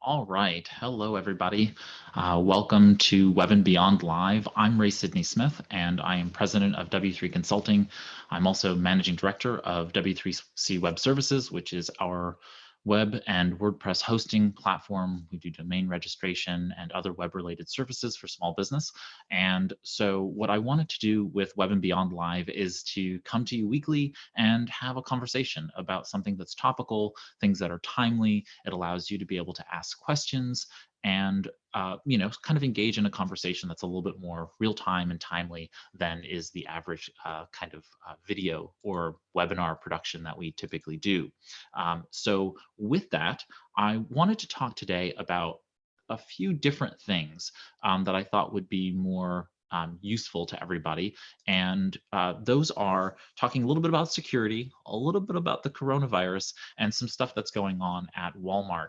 All right. Hello, everybody. Welcome to Web and Beyond Live. I'm Ray Sidney Smith, and I am president of W3 Consulting. I'm also managing director of W3C Web Services, which is our web and WordPress hosting platform. We do domain registration and other web-related services for small business. And so what I wanted to do with Web and Beyond Live is to come to you weekly and have a conversation about something that's topical, things that are timely. It allows you to be able to ask questions and kind of engage in a conversation that's a little bit more real time and timely than is the average kind of video or webinar production that we typically do. So with that, I wanted to talk today about a few different things that I thought would be more useful to everybody. And those are talking a little bit about security, a little bit about the coronavirus, and some stuff that's going on at Walmart,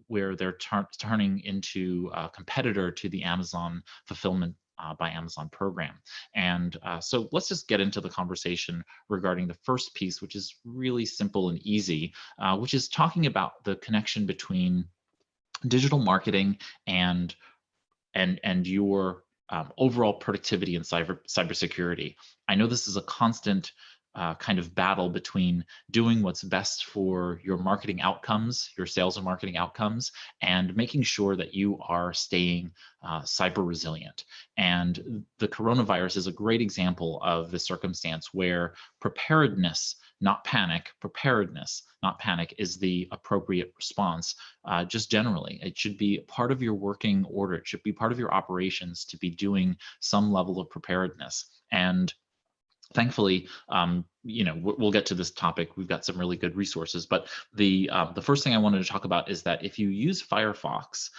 where they're turning into a competitor to the Amazon fulfillment by Amazon program. And so let's just get into the conversation regarding the first piece, which is really simple and easy, which is talking about the connection between digital marketing and your overall productivity in cybersecurity. I know this is a constant kind of battle between doing what's best for your marketing outcomes, your sales and marketing outcomes, and making sure that you are staying cyber resilient. And the coronavirus is a great example of the circumstance where preparedness, not panic, preparedness, not panic, is the appropriate response. Just generally, it should be part of your working order. It should be part of your operations to be doing some level of preparedness. And thankfully, we'll get to this topic. We've got some really good resources, but the first thing I wanted to talk about is that if you use Firefox,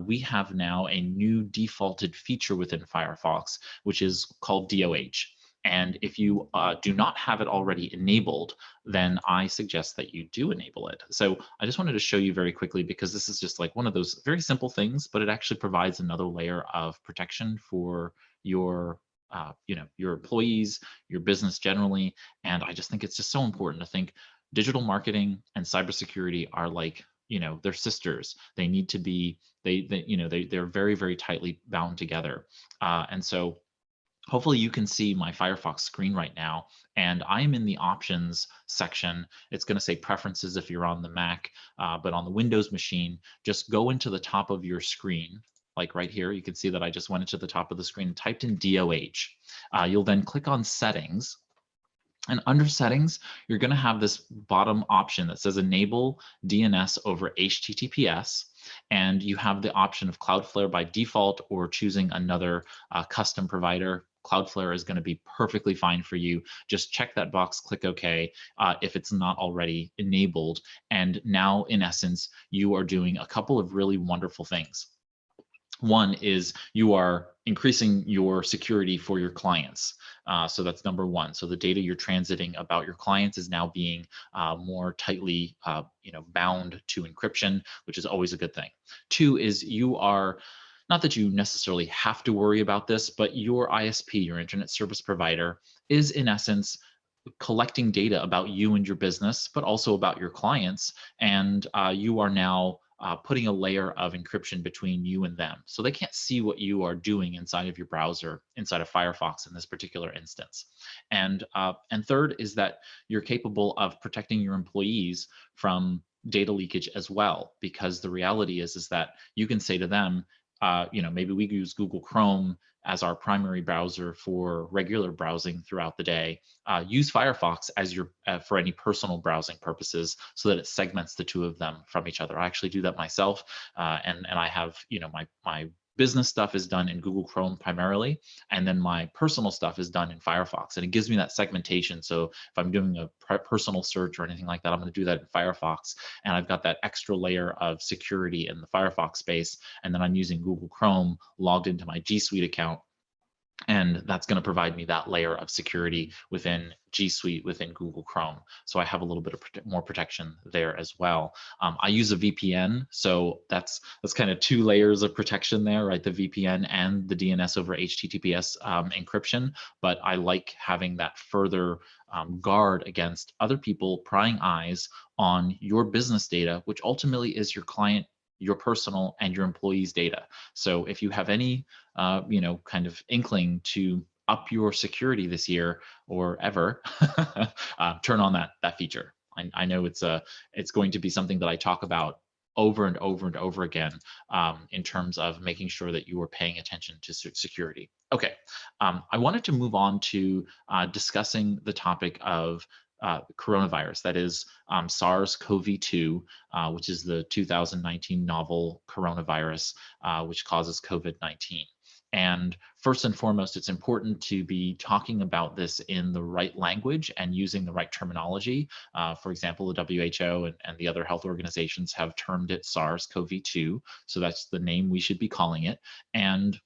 we have now a new defaulted feature within Firefox, which is called DOH. And if you do not have it already enabled, then I suggest that you do enable it. So I just wanted to show you very quickly, because this is just like one of those very simple things, but it actually provides another layer of protection for your your employees, your business generally. And I just think it's just so important to think digital marketing and cybersecurity are like, they're sisters. They need to be, they're very, very tightly bound together. And so hopefully you can see my Firefox screen right now, and I'm in the options section. It's going to say preferences if you're on the Mac, but on the Windows machine, just go into the top of your screen. Like right here, you can see that I just went into the top of the screen and typed in DOH. You'll then click on settings. And under settings, you're going to have this bottom option that says enable DNS over HTTPS. And you have the option of Cloudflare by default or choosing another custom provider. Cloudflare is going to be perfectly fine for you. Just check that box, click OK if it's not already enabled. And now, in essence, you are doing a couple of really wonderful things. One is you are increasing your security for your clients. So that's number one. So the data you're transiting about your clients is now being more tightly bound to encryption, which is always a good thing. Two is you are, not that you necessarily have to worry about this, but your ISP, your internet service provider, is in essence collecting data about you and your business, but also about your clients. And you are now putting a layer of encryption between you and them. So they can't see what you are doing inside of your browser, inside of Firefox in this particular instance. And third is that you're capable of protecting your employees from data leakage as well, because the reality is that you can say to them, maybe we use Google Chrome as our primary browser for regular browsing throughout the day. Use Firefox as your for any personal browsing purposes, so that it segments the two of them from each other. I actually do that myself, and I have my business stuff is done in Google Chrome primarily, and then my personal stuff is done in Firefox, and it gives me that segmentation. So if I'm doing a personal search or anything like that, I'm going to do that in Firefox, and I've got that extra layer of security in the Firefox space, and then I'm using Google Chrome logged into my G Suite account, and that's going to provide me that layer of security within G Suite, within Google Chrome. So I have a little bit of more protection there as well. I use a VPN, so that's kind of two layers of protection there, right? The VPN and the DNS over HTTPS encryption. But I like having that further guard against other people prying eyes on your business data, which ultimately is your client your personal and your employees' data. So if you have any, kind of inkling to up your security this year or ever, turn on that feature. I know it's going to be something that I talk about over and over and over again in terms of making sure that you are paying attention to security. Okay, I wanted to move on to discussing the topic of coronavirus, that is SARS-CoV-2, which is the 2019 novel coronavirus, which causes COVID-19. And first and foremost, it's important to be talking about this in the right language and using the right terminology. For example, the WHO and the other health organizations have termed it SARS-CoV-2, so that's the name we should be calling it. And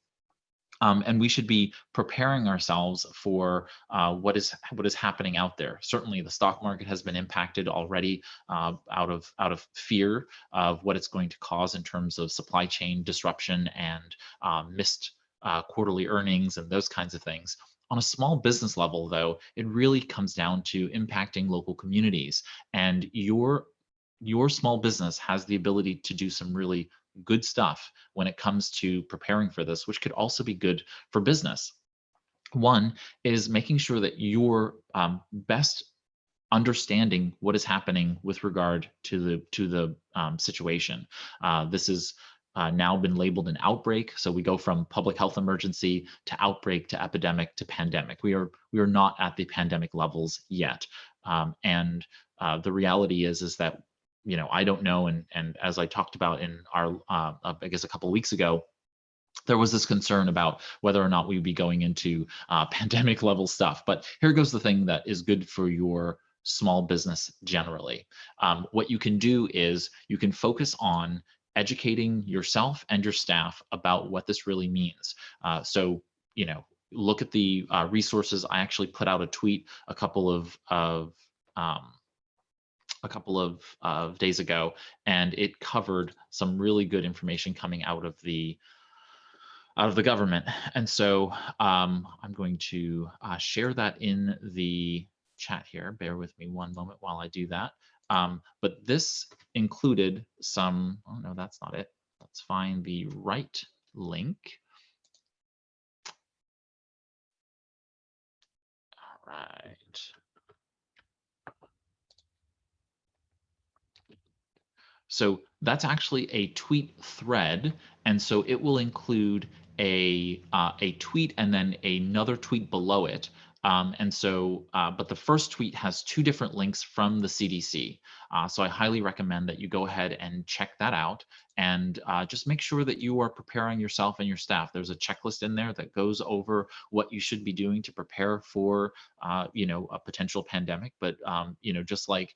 we should be preparing ourselves for what is happening out there. Certainly, the stock market has been impacted already out of fear of what it's going to cause in terms of supply chain disruption and missed quarterly earnings and those kinds of things. On a small business level, though, it really comes down to impacting local communities, and your small business has the ability to do some really good stuff when it comes to preparing for this, which could also be good for business. One is making sure that you're best understanding what is happening with regard to the situation. This is now been labeled an outbreak, so we go from public health emergency to outbreak to epidemic to pandemic. We are not at the pandemic levels yet, and the reality is that I don't know, and as I talked about in our I guess a couple of weeks ago, there was this concern about whether or not we would be going into pandemic level stuff. But here goes the thing that is good for your small business generally. What you can do is you can focus on educating yourself and your staff about what this really means. So look at the resources. I actually put out a tweet a couple of days ago, and it covered some really good information coming out of the government. And so I'm going to share that in the chat here. Bear with me one moment while I do that. But this included some, oh no, that's not it. Let's find the right link. All right. So that's actually a tweet thread, and so it will include a tweet and then another tweet below it. But the first tweet has two different links from the CDC. So I highly recommend that you go ahead and check that out, and just make sure that you are preparing yourself and your staff. There's a checklist in there that goes over what you should be doing to prepare for, a potential pandemic. But just like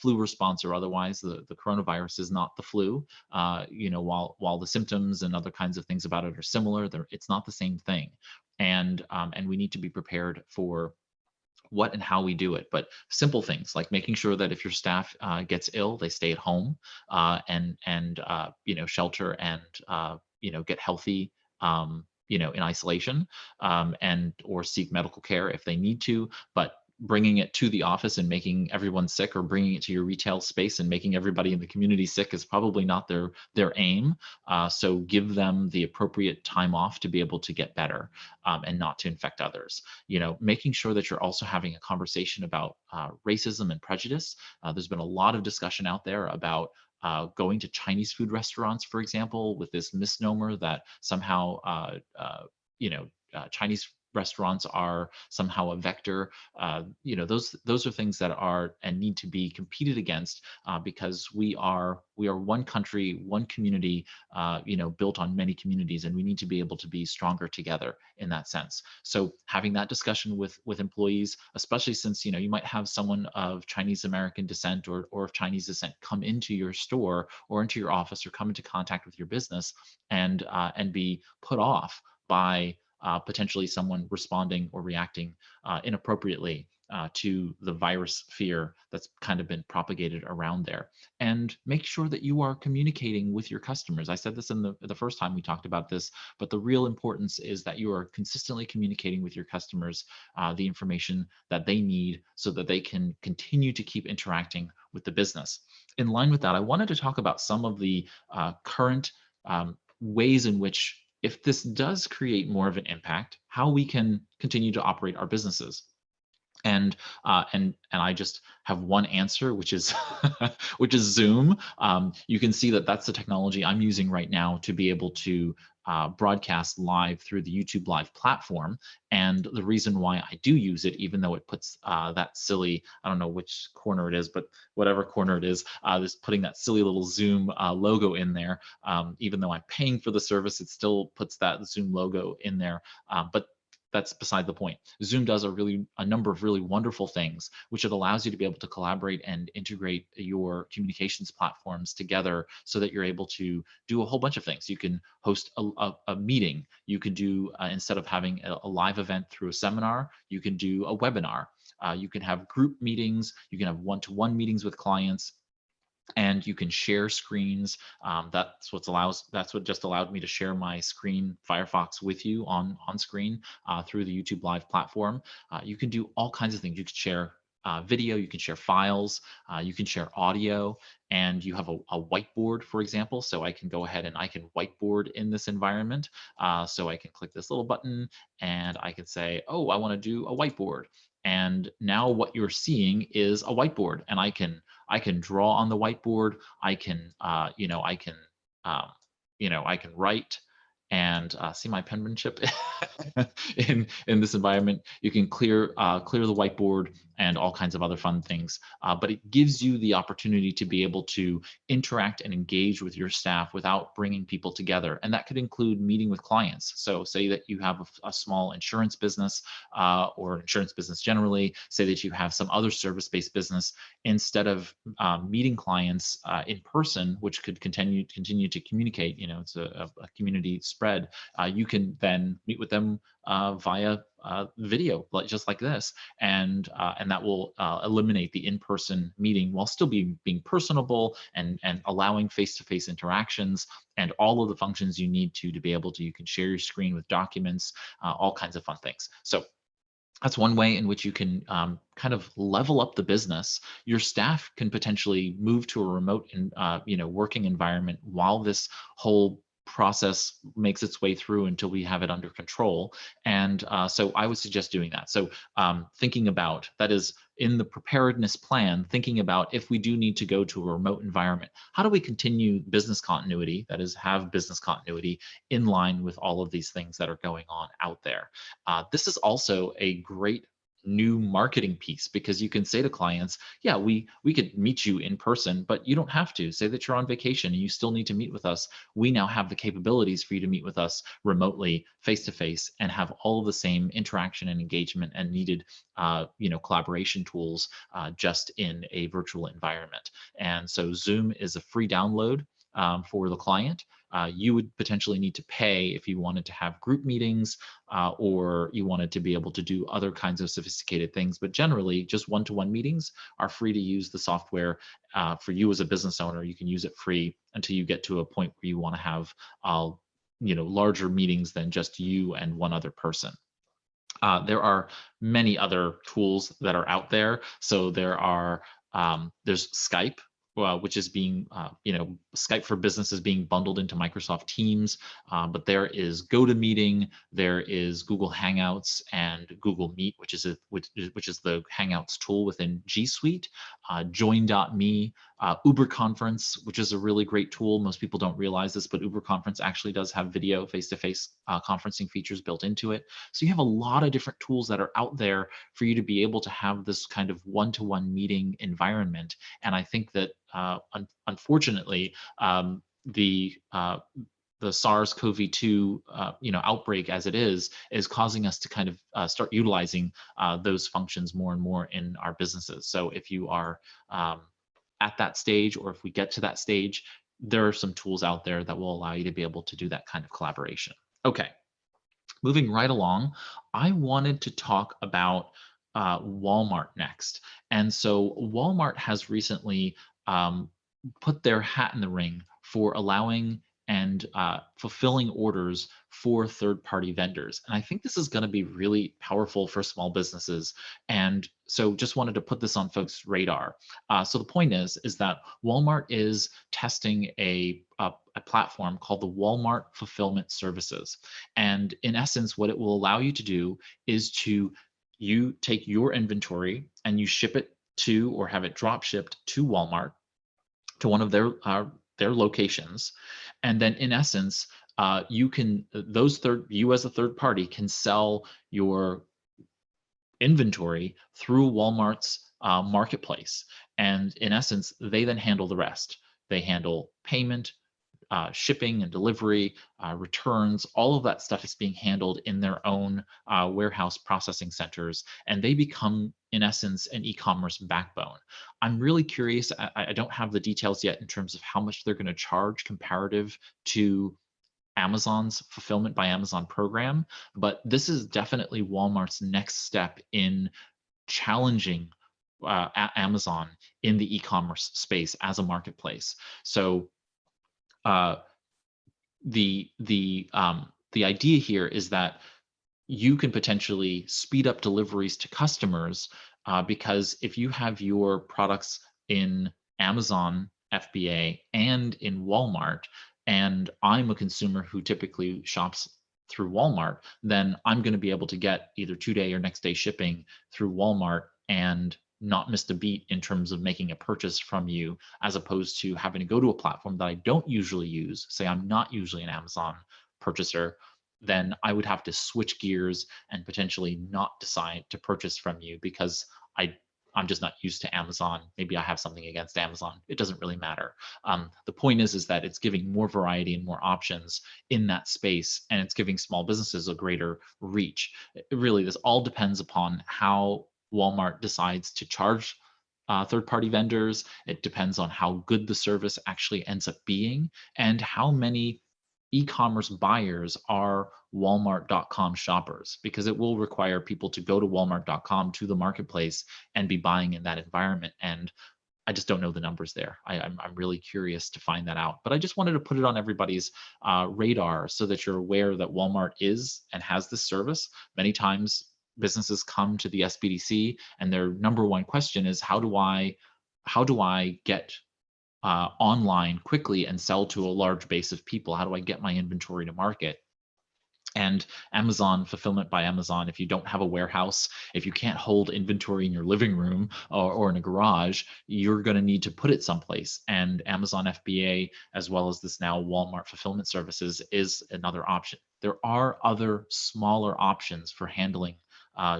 flu response or otherwise, the coronavirus is not the flu. While the symptoms and other kinds of things about it are similar, it's not the same thing. And we need to be prepared for what and how we do it. But simple things like making sure that if your staff gets ill, they stay at home and shelter and get healthy in isolation, and or seek medical care if they need to. But bringing it to the office and making everyone sick, or bringing it to your retail space and making everybody in the community sick, is probably not their aim. So give them the appropriate time off to be able to get better, and not to infect others. Making sure that you're also having a conversation about racism and prejudice. There's been a lot of discussion out there about going to Chinese food restaurants, for example, with this misnomer that somehow Chinese restaurants are somehow a vector. Those are things that are and need to be competed against, because we are one country, one community, built on many communities, and we need to be able to be stronger together in that sense. So having that discussion with employees, especially since you might have someone of Chinese American descent or of Chinese descent come into your store or into your office or come into contact with your business and be put off by potentially someone responding or reacting inappropriately to the virus fear that's kind of been propagated around there. And make sure that you are communicating with your customers. I said this in the first time we talked about this, but the real importance is that you are consistently communicating with your customers the information that they need so that they can continue to keep interacting with the business. In line with that, I wanted to talk about some of the current ways in which, if this does create more of an impact, how we can continue to operate our businesses. And I just have one answer, which is which is Zoom. You can see that that's the technology I'm using right now to be able to broadcast live through the YouTube Live platform. And the reason why I do use it, even though it puts that silly, I don't know which corner it is, but whatever corner it is putting that silly little Zoom logo in there. Even though I'm paying for the service, it still puts that Zoom logo in there. But that's beside the point. Zoom does a number of really wonderful things, which it allows you to be able to collaborate and integrate your communications platforms together so that you're able to do a whole bunch of things. You can host a meeting. You can do, instead of having a live event through a seminar, you can do a webinar. You can have group meetings. You can have one-to-one meetings with clients. And you can share screens. That's what just allowed me to share my screen Firefox with you on screen through the YouTube Live platform. You can do all kinds of things. You can share video, you can share files, you can share audio, and you have a whiteboard, for example. So I can go ahead and I can whiteboard in this environment. So I can click this little button and I can say, oh, I want to do a whiteboard. And now what you're seeing is a whiteboard, and I can draw on the whiteboard. I can I can write and see my penmanship in this environment. You can clear the whiteboard and all kinds of other fun things. But it gives you the opportunity to be able to interact and engage with your staff without bringing people together. And that could include meeting with clients. So say that you have a small insurance business or insurance business generally, say that you have some other service-based business. Instead of meeting clients in person, which could continue to communicate, it's a community spread, you can then meet with them via video, just like this, and that will eliminate the in-person meeting while still being personable and allowing face-to-face interactions and all of the functions you need to be able to. You can share your screen with documents, all kinds of fun things. So that's one way in which you can kind of level up the business. Your staff can potentially move to a remote working environment while this whole process makes its way through until we have it under control. And so I would suggest doing that. So thinking about, that is in the preparedness plan, thinking about if we do need to go to a remote environment, how do we continue business continuity, that is have business continuity in line with all of these things that are going on out there. This is also a great new marketing piece, because you can say to clients, yeah, we could meet you in person, but you don't have to. Say that you're on vacation and you still need to meet with us. We now have the capabilities for you to meet with us remotely, face to face, and have all of the same interaction and engagement and needed collaboration tools just in a virtual environment. And so Zoom is a free download for the client. You would potentially need to pay if you wanted to have group meetings or you wanted to be able to do other kinds of sophisticated things. But generally, just one-to-one meetings are free to use the software. For you as a business owner, you can use it free until you get to a point where you want to have larger meetings than just you and one other person. There are many other tools that are out there. So there's Skype, which is being, Skype for Business is being bundled into Microsoft Teams, but there is GoToMeeting, there is Google Hangouts and Google Meet, which is the Hangouts tool within G Suite, Join.me, Uber Conference, which is a really great tool. Most people don't realize this, but Uber Conference actually does have video face-to-face conferencing features built into it. So you have a lot of different tools that are out there for you to be able to have this kind of one-to-one meeting environment. And I think that unfortunately, the SARS-CoV-2 outbreak as it is causing us to kind of start utilizing those functions more and more in our businesses. So if you are at that stage, or if we get to that stage, there are some tools out there that will allow you to be able to do that kind of collaboration. Okay, moving right along, I wanted to talk about Walmart next. And so Walmart has recently put their hat in the ring for allowing and fulfilling orders for third-party vendors. And I think this is going to be really powerful for small businesses. And so just wanted to put this on folks' radar. So the point is that Walmart is testing a platform called the Walmart Fulfillment Services. And in essence, what it will allow you to do is you take your inventory and you ship it to or have it drop shipped to Walmart, to one of their locations, and then in essence, you as a third party can sell your inventory through Walmart's marketplace, and in essence, they then handle the rest. They handle payment, shipping and delivery, returns, all of that stuff is being handled in their own warehouse processing centers, and they become, in essence, an e-commerce backbone. I'm really curious. I don't have the details yet in terms of how much they're going to charge comparative to Amazon's Fulfillment by Amazon program, but this is definitely Walmart's next step in challenging Amazon in the e-commerce space as a marketplace. So uh, the idea here is that you can potentially speed up deliveries to customers, because if you have your products in Amazon FBA and in Walmart, and I'm a consumer who typically shops through Walmart, then I'm going to be able to get either 2-day or next day shipping through Walmart and not miss a beat in terms of making a purchase from you, as opposed to having to go to a platform that I don't usually use. Say I'm not usually an Amazon purchaser, then I would have to switch gears and potentially not decide to purchase from you because I'm just not used to Amazon. Maybe I have something against Amazon. It doesn't really matter. The point is that it's giving more variety and more options in that space, and it's giving small businesses a greater reach. Really, this all depends upon how Walmart decides to charge third-party vendors. It depends on how good the service actually ends up being and how many e-commerce buyers are Walmart.com shoppers, because it will require people to go to Walmart.com, to the marketplace, and be buying in that environment. And I just don't know the numbers there. I'm really curious to find that out. But I just wanted to put it on everybody's radar so that you're aware that Walmart is and has this service. Many times businesses come to the SBDC and their number one question is, how do I get online quickly and sell to a large base of people? How do I get my inventory to market? And Amazon Fulfillment by Amazon, if you don't have a warehouse, if you can't hold inventory in your living room or in a garage, you're going to need to put it someplace. And Amazon FBA, as well as this now Walmart Fulfillment Services, is another option. There are other smaller options for handling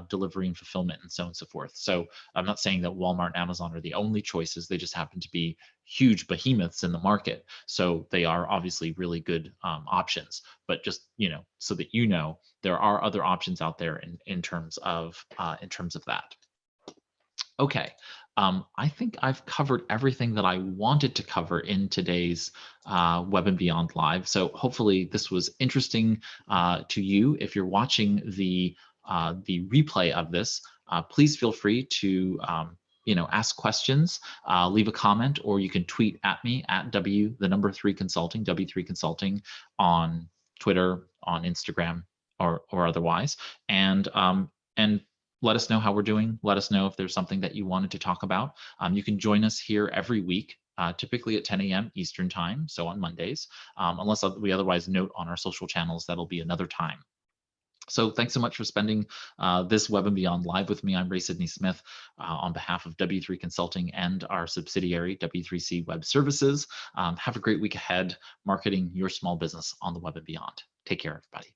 delivery and fulfillment and so on and so forth. So I'm not saying that Walmart and Amazon are the only choices. They just happen to be huge behemoths in the market. So they are obviously really good options. But just, so that there are other options out there in terms of that. Okay. I think I've covered everything that I wanted to cover in today's Web and Beyond Live. So hopefully this was interesting to you. If you're watching the replay of this, please feel free to ask questions, leave a comment, or you can tweet at me at W3 Consulting, W3 Consulting on Twitter, on Instagram, or otherwise, and let us know how we're doing. Let us know if there's something that you wanted to talk about. You can join us here every week, typically at 10 a.m. Eastern time, so on Mondays, unless we otherwise note on our social channels, that'll be another time. So thanks so much for spending this Web and Beyond Live with me. I'm Ray Sidney Smith on behalf of W3 Consulting and our subsidiary, W3C Web Services. Have a great week ahead, marketing your small business on the Web and Beyond. Take care, everybody.